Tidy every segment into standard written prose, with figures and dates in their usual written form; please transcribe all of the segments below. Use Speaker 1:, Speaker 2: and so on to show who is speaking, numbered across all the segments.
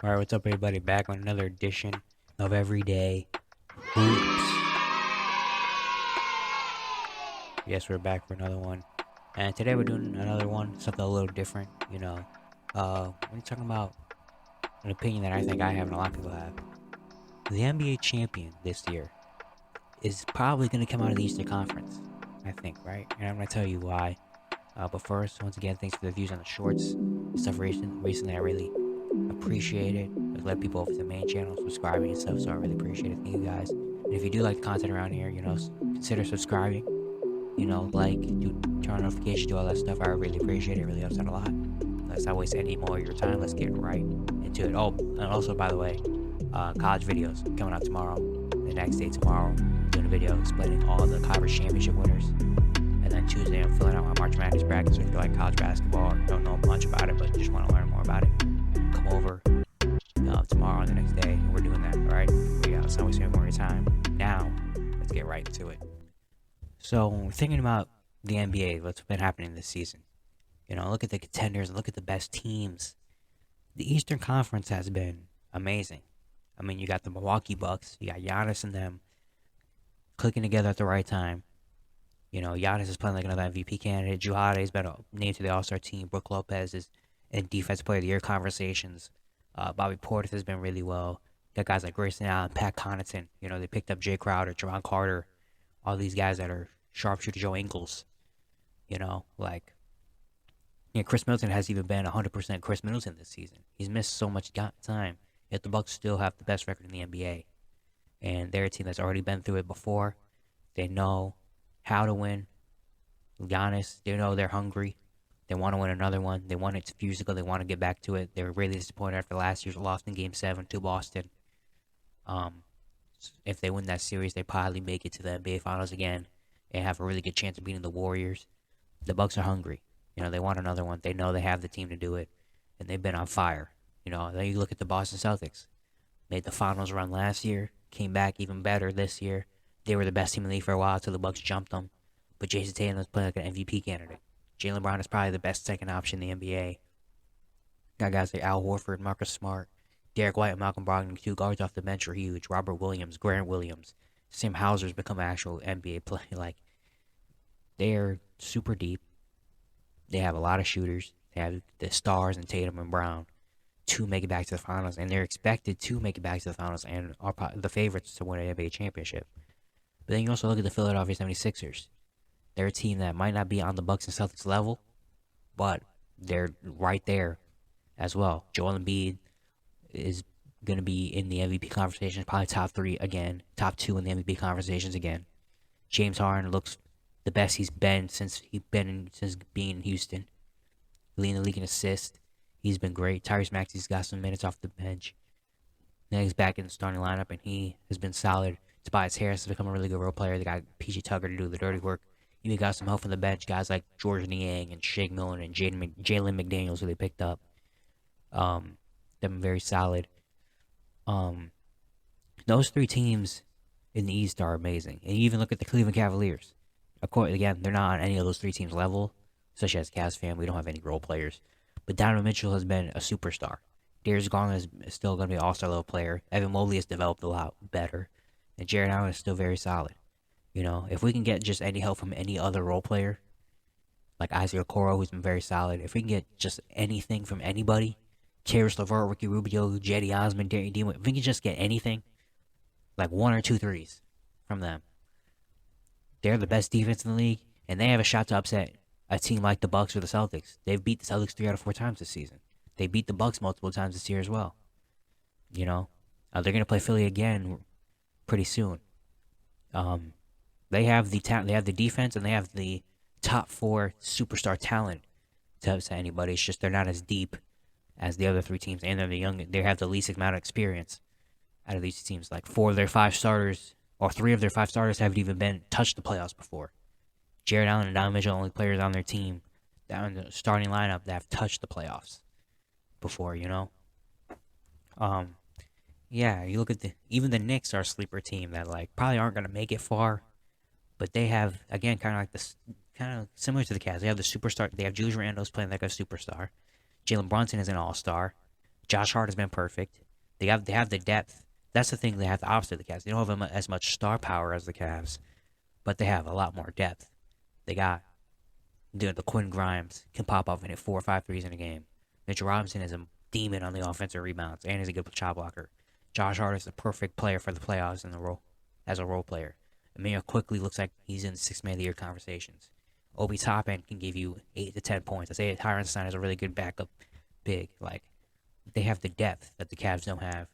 Speaker 1: Alright, what's up everybody? Back on another edition of Everyday Hoops. Yes, we're back for another one. And today we're doing another one, something a little different, we're talking about an opinion that I think I have and a lot of people have. The NBA champion this year is probably going to come out of the Eastern Conference, I think, right? And I'm going to tell you why. But first, once again, thanks for the views on the shorts. Stuff recently I really appreciate it. I've led people over to the main channel, subscribing and stuff, so I really appreciate it. Thank you guys. And if you do like the content around here, consider subscribing. Turn on notifications, do all that stuff. I really appreciate it. It really helps out a lot. Let's not waste any more of your time. Let's get right into it. Oh, and also, by the way, college videos coming out tomorrow. The next day tomorrow, doing a video explaining all the college championship winners. And then Tuesday, I'm filling out my March Madness bracket. So if you like college basketball or don't know much about it, but just want to learn more about it, come over tomorrow or the next day. We're doing that, all right? Let's not waste any more of your time. Now, let's get right into it. So, when we're thinking about the NBA, what's been happening this season, look at the contenders and look at the best teams. The Eastern Conference has been amazing. I mean, you got the Milwaukee Bucks, you got Giannis and them clicking together at the right time. Giannis is playing like another MVP candidate. Jrue Holiday's been named to the All-Star team. Brook Lopez is in Defensive Player of the Year conversations. Bobby Portis has been really well. Got guys like Grayson Allen, Pat Connaughton. They picked up Jay Crowder, Javon Carter, all these guys that are sharpshooter Joe Ingles. Chris Middleton has even been 100% Chris Middleton this season. He's missed so much time. Yet the Bucks still have the best record in the NBA. And they're a team that's already been through it before. They know how to win. Giannis, they know they're hungry. They want to win another one. They want it to physical. They want to get back to it. They were really disappointed after last year's loss in Game 7 to Boston. If they win that series, they probably make it to the NBA Finals again and have a really good chance of beating the Warriors. The Bucks are hungry. They want another one. They know they have the team to do it, and they've been on fire. Then you look at the Boston Celtics. Made the Finals run last year, came back even better this year. They were the best team in the league for a while until the Bucks jumped them. But Jason Tatum was playing like an MVP candidate. Jaylen Brown is probably the best second option in the NBA. Got guys like Al Horford, Marcus Smart, Derek White, and Malcolm Brogdon. Two guards off the bench are huge. Robert Williams, Grant Williams. Sam Hauser's become an actual NBA player. They're super deep. They have a lot of shooters. They have the stars and Tatum and Brown to make it back to the finals, and they're expected to make it back to the finals and are the favorites to win an NBA championship. But then you also look at the Philadelphia 76ers. They're a team that might not be on the Bucks and Celtics level, but they're right there as well. Joel Embiid is going to be in the MVP conversation, probably top 3 again, top 2 in the MVP conversations again. James Harden looks the best he's been since being in Houston. Leading the league in assists. He's been great. Tyrese Maxey's got some minutes off the bench. Now he's back in the starting lineup, and he has been solid. Tobias Harris has become a really good role player. They got PG Tucker to do the dirty work. You got some help from the bench, guys like George Niang and Shake Milton and Jalen McDaniels, who they picked up. They've been very solid. Those 3 teams in the East are amazing. And you even look at the Cleveland Cavaliers. Of course, again, they're not on any of those 3 teams' level. Such as Cavs fan, we don't have any role players. But Donovan Mitchell has been a superstar. Darius Garland is still going to be an all-star level player. Evan Mobley has developed a lot better. And Jared Allen is still very solid. If we can get just any help from any other role player, like Isaiah Okoro, who's been very solid, if we can get just anything from anybody, Karis LeVert, Ricky Rubio, Jetty Osman, Darren Dean, if we can just get anything, like 1 or 2 threes from them, they're the best defense in the league, and they have a shot to upset a team like the Bucks or the Celtics. They've beat the Celtics 3 out of 4 times this season. They beat the Bucks multiple times this year as well. They're going to play Philly again pretty soon. They have the talent, they have the defense, and they have the top 4 superstar talent to upset anybody. It's just they're not as deep as the other 3 teams, and they're the young. They have the least amount of experience out of these teams. Like 4 of their 5 starters, or 3 of their 5 starters, haven't even been touched the playoffs before. Jared Allen and Donovan Mitchell are the only players on their team that are in the starting lineup that have touched the playoffs before. You look at even the Knicks are a sleeper team that probably aren't going to make it far, but they have, again, kind of like this, kind of similar to the Cavs. They have the superstar. They have Julius Randle's playing like a superstar. Jalen Brunson is an all-star. Josh Hart has been perfect. They have the depth. That's the thing. They have the opposite of the Cavs. They don't have as much star power as the Cavs, but they have a lot more depth. They got the Quinn Grimes can pop up and hit 4 or 5 threes in a game. Mitchell Robinson is a demon on the offensive rebounds and is a good shot blocker. Josh Hart is the perfect player for the playoffs in the role as a role player. Amir quickly looks like he's in 6 Man of the Year conversations. Obi Toppin can give you 8 to 10 points. I say Tyron Stein is a really good backup big. Like, they have the depth that the Cavs don't have,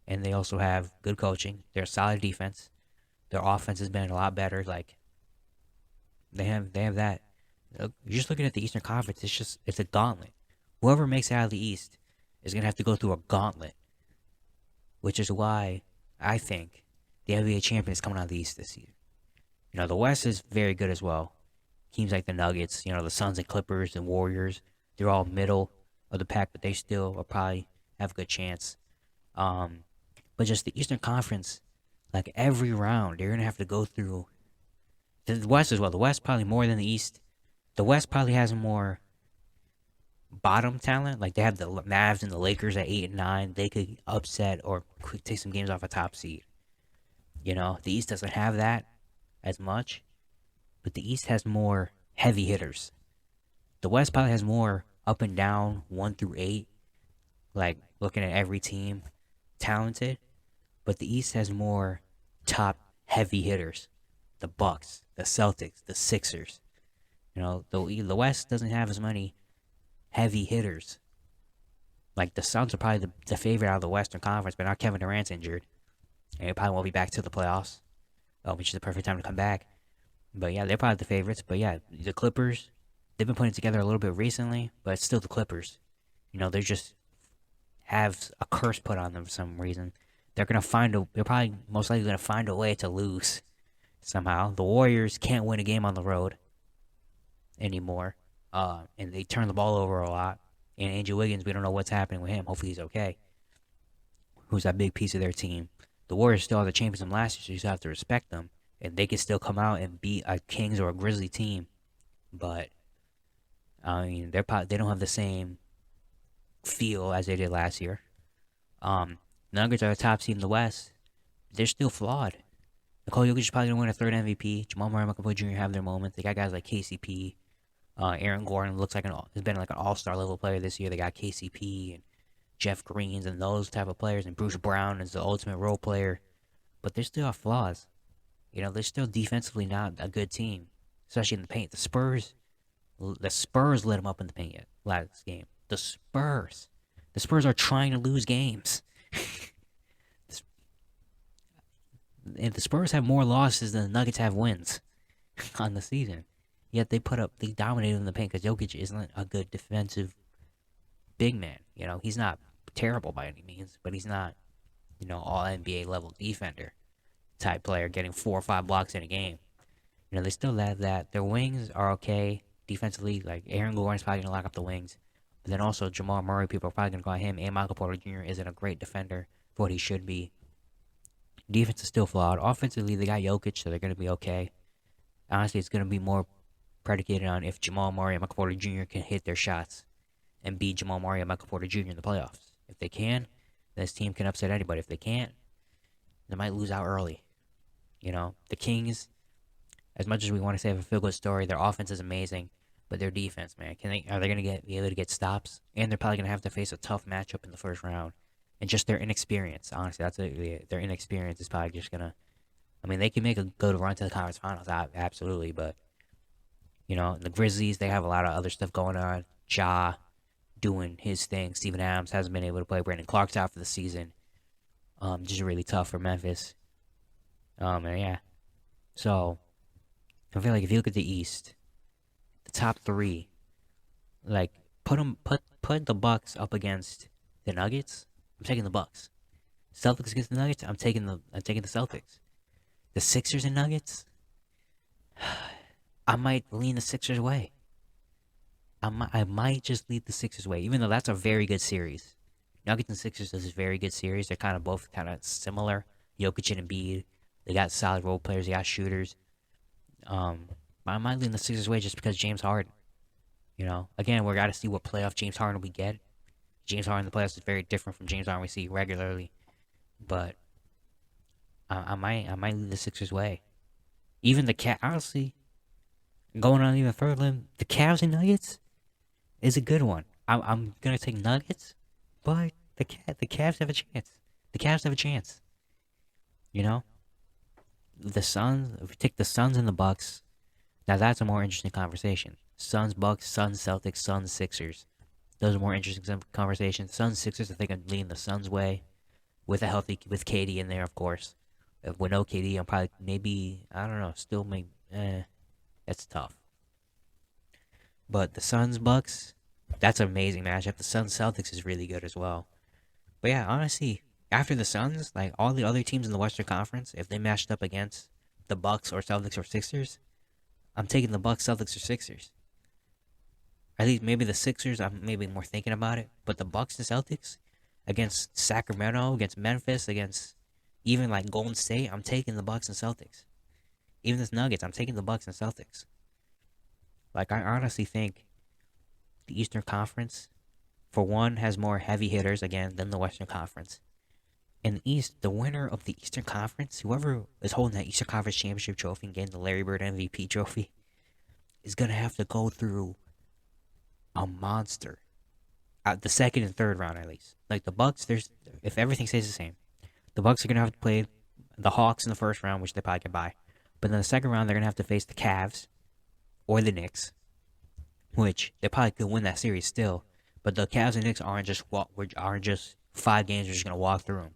Speaker 1: and they also have good coaching. They're a solid defense. Their offense has been a lot better. Like, they have that. You're just looking at the Eastern Conference. It's a gauntlet. Whoever makes it out of the East is gonna have to go through a gauntlet, which is why I think the NBA champion is coming out of the East this year. The West is very good as well. Teams like the Nuggets, the Suns and Clippers and Warriors, they're all middle of the pack, but they still will probably have a good chance. But just the Eastern Conference, like every round, they're gonna have to go through the West as well. The West probably more than the East. The West probably has more bottom talent. Like, they have the Mavs and the Lakers at 8 and 9. They could upset or take some games off a top seed. The East doesn't have that as much, but the East has more heavy hitters. The West probably has more up and down 1 through 8. Like, looking at every team, talented, but the East has more top heavy hitters. The Bucks, the Celtics, the Sixers. The West doesn't have as many heavy hitters. Like, the Suns are probably the favorite out of the Western Conference, but now Kevin Durant's injured, and he probably won't be back to the playoffs, which is the perfect time to come back. But yeah, they're probably the favorites. But yeah, the Clippers, they've been putting it together a little bit recently, but it's still the Clippers. They just have a curse put on them for some reason. They're probably most likely gonna find a way to lose somehow. The Warriors can't win a game on the road anymore, and they turn the ball over a lot. And Andrew Wiggins, we don't know what's happening with him. Hopefully he's okay. Who's that big piece of their team? The Warriors still are the champions from last year, so you still have to respect them. And they can still come out and beat a Kings or a Grizzly team. But, I mean, they don't have the same feel as they did last year. Nuggets are the top seed in the West. They're still flawed. Nikola Jokic is probably going to win a third MVP. Jamal Murray and Michael Porter Jr. have their moments. They got guys like KCP. Aaron Gordon has been like an all-star level player this year. They got KCP and Jeff Greens and those type of players. And Bruce Brown is the ultimate role player. But they still have flaws. They're still defensively not a good team, especially in the paint. The Spurs lit them up in the paint last game. The Spurs are trying to lose games. And the Spurs have more losses than the Nuggets have wins on the season. Yet they dominated in the paint because Jokic isn't a good defensive big man. He's not terrible by any means, but he's not, all NBA level defender type player getting 4 or 5 blocks in a game. They still have that. Their wings are okay defensively. Like, Aaron Gordon's probably going to lock up the wings. But then also Jamal Murray, people are probably going to go at him. And Michael Porter Jr. isn't a great defender for what he should be. Defense is still flawed. Offensively, they got Jokic, so they're going to be okay. Honestly, it's going to be more predicated on if Jamal Murray and Michael Porter Jr. can hit their shots and beat Jamal Murray and Michael Porter Jr. in the playoffs. If they can, this team can upset anybody. If they can't, they might lose out early. The Kings, as much as we want to say have a feel-good story, their offense is amazing, but their defense, man, are they going to be able to get stops? And they're probably going to have to face a tough matchup in the first round. And just their inexperience, honestly, that's it. Their inexperience is probably just going to, they can make a good run to the conference finals, absolutely, but, the Grizzlies, they have a lot of other stuff going on. Ja doing his thing. Steven Adams hasn't been able to play. Brandon Clark's out for the season. Just really tough for Memphis. And yeah. So, I feel like if you look at the East, the top 3, like, put the Bucks up against the Nuggets. I'm taking the Bucks. Celtics against the Nuggets. I'm taking the Celtics. The Sixers and Nuggets. I might lean the Sixers way. I might just lead the Sixers way, even though that's a very good series. Nuggets and Sixers is a very good series. They're both kind of similar. Jokic and Embiid. They got solid role players. They got shooters. But I might lean the Sixers way just because James Harden. Again, we got to see what playoff James Harden we get. James Harden in the playoffs is very different from James Harden we see regularly. But I might lead the Sixers' way. Even the cat, honestly, going on even further, the Cavs and Nuggets is a good one. I'm gonna take Nuggets, but the Cavs have a chance. The Cavs have a chance. You know, the Suns. If we take the Suns and the Bucks, now that's a more interesting conversation. Suns, Bucks, Suns, Celtics, Suns, Sixers. Those are more interesting conversations. Suns, Sixers. I think I'm leaning the Suns' way, with KD in there, of course. With no KD, I'm probably maybe I don't know. Still maybe that's tough. But the Suns, Bucks, that's an amazing matchup. The Suns, Celtics is really good as well. But yeah, honestly, after the Suns, like all the other teams in the Western Conference, if they matched up against the Bucks or Celtics or Sixers, I'm taking the Bucks, Celtics, or Sixers. At least maybe the Sixers, I'm maybe more thinking about it. But the Bucks and Celtics against Sacramento, against Memphis, against even like Golden State, I'm taking the Bucks and Celtics. Even this Nuggets, I'm taking the Bucks and Celtics. Like I honestly think the Eastern Conference, for one, has more heavy hitters again than the Western Conference. In the East, the winner of the Eastern Conference, whoever is holding that Eastern Conference championship trophy and getting the Larry Bird MVP trophy, is gonna have to go through a monster. The second and third round, at least. Like the Bucks, if everything stays the same, the Bucks are gonna have to play the Hawks in the first round, which they probably can buy. But in the second round, they're gonna have to face the Cavs or the Knicks, which they probably could win that series still. But the Cavs and Knicks aren't just 5 games. We're just gonna walk through them.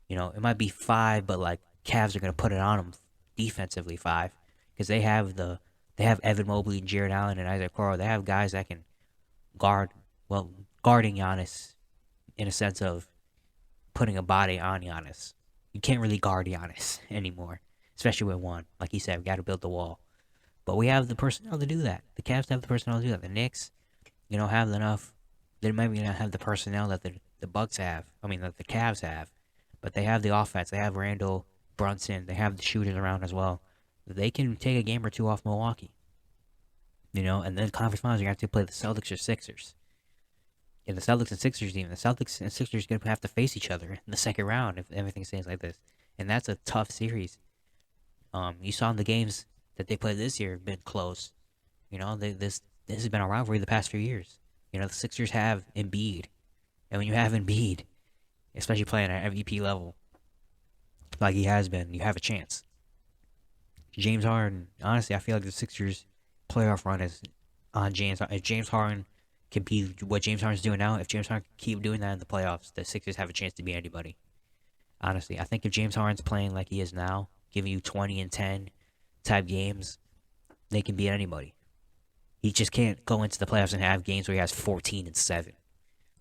Speaker 1: You know, it might be 5, but like Cavs are gonna put it on them defensively 5, because they have Evan Mobley and Jared Allen and Isaac Okoro. They have guys that can guarding Giannis in a sense of putting a body on Giannis. You can't really guard Giannis anymore, especially with one. Like he said, we got to build the wall. But we have the personnel to do that. The Cavs have the personnel to do that. The Knicks, have enough. They maybe not have the personnel that the Bucks have. I mean, that the Cavs have. But they have the offense. They have Randall, Brunson. They have the shooters around as well. They can take a game or two off Milwaukee. And then conference finals, you're going to have to play the Celtics or Sixers. In the Celtics and Sixers team, the Celtics and Sixers are going to have to face each other in the second round if everything stays like this. And that's a tough series. You saw in the games that they played this year have been close. This has been a rivalry the past few years. The Sixers have Embiid. And when you have Embiid, especially playing at MVP level, like he has been, you have a chance. James Harden, honestly, I feel like the Sixers playoff run is on James. If James Harden can be what James Harden's doing now, if James Harden can keep doing that in the playoffs, the Sixers have a chance to beat anybody. Honestly, I think if James Harden's playing like he is now, giving you 20 and 10 type games, they can beat anybody. He just can't go into the playoffs and have games where he has 14 and 7.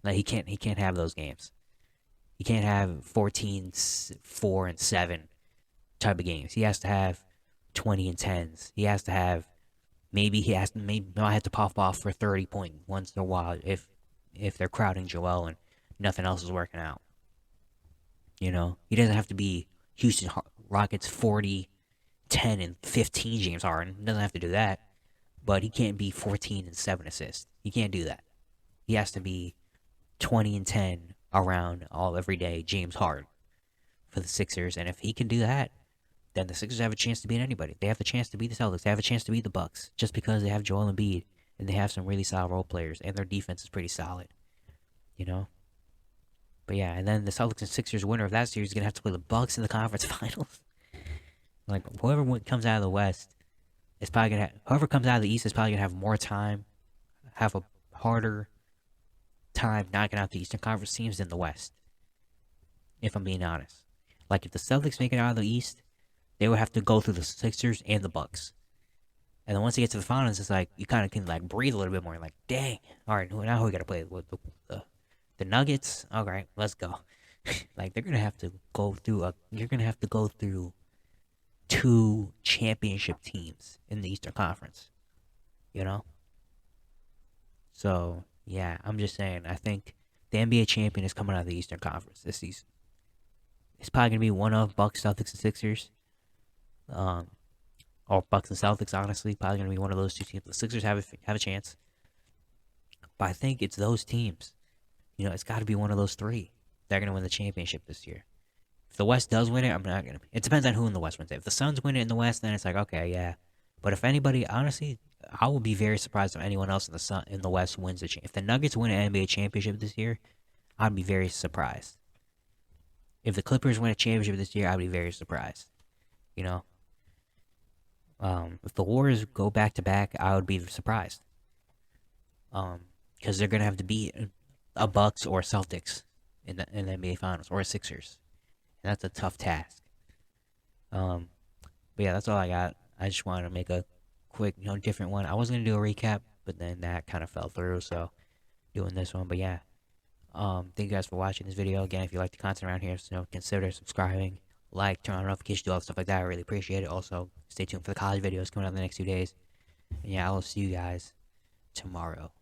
Speaker 1: Like he can't have those games. He can't have 14, 4 and 7 type of games. He has to have 20 and 10s. He has to have maybe not have to pop off for 30 point once in a while if they're crowding Joel and nothing else is working out. He doesn't have to be Houston Rockets 40, 10 and 15 James Harden. He doesn't have to do that. But he can't be 14 and 7 assists. He can't do that. He has to be 20 and 10 around every day James Harden for the Sixers. And if he can do that, then the Sixers have a chance to beat anybody. They have the chance to beat the Celtics. They have a chance to beat the Bucks just because they have Joel Embiid and they have some really solid role players and their defense is pretty solid. But yeah, and then the Celtics and Sixers winner of that series is gonna have to play the Bucks in the conference finals. Like whoever comes out of the West is probably gonna whoever comes out of the East is probably gonna have more time, have a harder time knocking out the Eastern Conference teams than the West. If I'm being honest, like if the Celtics make it out of the East, they would have to go through the Sixers and the Bucks. And then once they get to the finals, it's like you kind of can like breathe a little bit more. Like, dang, all right, now who we gotta play with the Nuggets? All right, let's go. Like they're gonna have to go through you're gonna have to go through 2 championship teams in the Eastern Conference. So yeah, I'm just saying. I think the NBA champion is coming out of the Eastern Conference this season. It's probably gonna be one of Bucks, Celtics, and Sixers. Or Bucks and Celtics, honestly, probably gonna be one of those 2 teams. The Sixers have a chance, but I think it's those teams You know, it's got to be one of those three. They're gonna win the championship this year. If the West does win it, I'm not gonna. It depends on who in the West wins it. If the Suns win it in the West, then it's like okay, yeah. But if anybody, honestly, I would be very surprised if anyone else in the West wins the If the Nuggets win an NBA championship this year, I'd be very surprised. If the Clippers win a championship this year, I'd be very surprised. You know, if the Warriors go back to back, I would be surprised. Because they're gonna have to beat a Bucks or Celtics in the NBA Finals or a Sixers, and that's a tough task. But yeah, that's all I got. I just wanted to make a quick, different one. I was gonna do a recap, but then that kind of fell through, so doing this one. But yeah, thank you guys for watching this video. Again, if you like the content around here, consider subscribing, like, turn on notifications, do all that stuff like that. I really appreciate it. Also, stay tuned for the college videos coming out in the next 2 days. And yeah, I will see you guys tomorrow.